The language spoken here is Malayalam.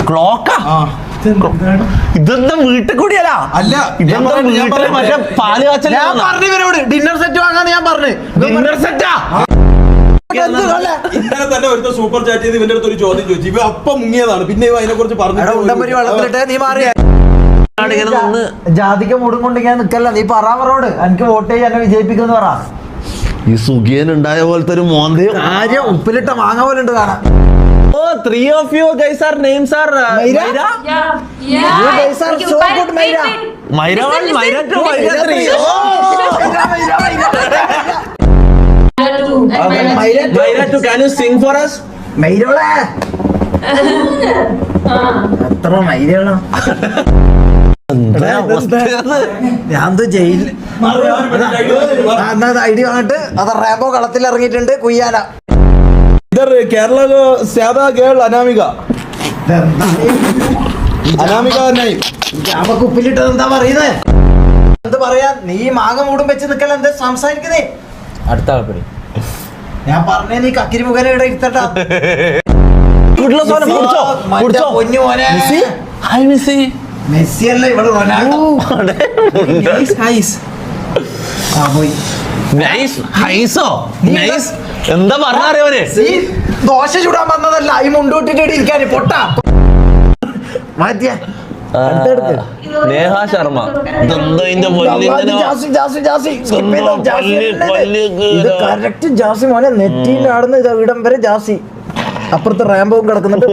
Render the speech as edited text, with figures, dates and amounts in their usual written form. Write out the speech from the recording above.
ക്ലോക്കാ? ഇതെന്താ വീട്ടിൽ കൂടിയല്ല? അല്ല, മറ്റേ പാല് കാച്ചൽ. ഞാൻ പറഞ്ഞു ഇവരോട് ഡിന്നർ സെറ്റ് വാങ്ങാന്ന് ഞാൻ പറഞ്ഞു. ഡിന്നർ സെറ്റാ? ഇന്നലെ തന്നെ ഒരു സൂപ്പർ ചാറ്റ് ചെയ്ത് ഇവന്റെ അടുത്ത് ഒരു ചോദ്യം ചോദിച്ചു. ഇവ അപ്പം മുങ്ങിയതാണ്. പിന്നെ അതിനെ കുറിച്ച് വെള്ളത്തിലിട്ട് നീ മാറിയ ജാതിക്ക് മൂടും കൊണ്ട് ഞാൻ നിക്കല്ല. നീ പറോട് എനിക്ക് വോട്ട് ചെയ്യാൻ എന്നെ വിജയിപ്പിക്കുമെന്ന് പറ. ഈ സുഖിയൻ ഉണ്ടായ പോലത്തെ ഒരു മോന്തയും കാര്യം ഉപ്പിലിട്ട മാങ്ങ പോലെ ഉണ്ട് കാണാൻ. Oh, 3 of you guys are names are Yeah. You guys are so good, Mayra. Mayra 1, Mayra 2, Mayra 3. Mayra 2, can you sing for us? മൈരോളെ എത്ര മൈരോളോ ഞാൻ ജയിലിൽ ഐഡി വാങ്ങിട്ട് അത് റാമ്പോ കളത്തിൽ ഇറങ്ങിയിട്ടുണ്ട് കുയ്യാല. इधर केरला को ज्यादा गर्ल अनामिका नहीं നമുക്ക് ഉപ്പിലിട്ടത് എന്താ പറയുന്നത്? എന്ത് പറയാ? നീ മാങ്ങ മൂടും വെച്ച് നിക്കല. എന്താ സംസാരിക്കുന്നേ? അടുത്ത ആൾപ്പടി ഞാൻ പറഞ്ഞേ നീ കക്കിരി മുഖേന ഇവിടെ ഇരുത്തട്ടാ. പൊന്നു മോനെ ഹായ് മെസ്സി. മെസ്സി അല്ല ഇവിടെ റൊണാൾഡോ. പോയി നൈസ്. ഹൈസോ നൈസ് എന്താ പറഞ്ഞറിയോനെ? നീ ദോശ ചൂടാൻ വന്നതല്ല, ഈ മുണ്ടൂട്ടിട്ട് ഇരിക്കാന് പൊട്ടാ മാറ്റിയ. നേഹ ശർമ്മ. കറക്റ്റ് ജാസി മോനെ നെറ്റിയിലാടുന്ന ഇടം വരെ ജാസി. അപ്പുറത്ത് റാംബോവും കിടക്കുന്നുണ്ട്.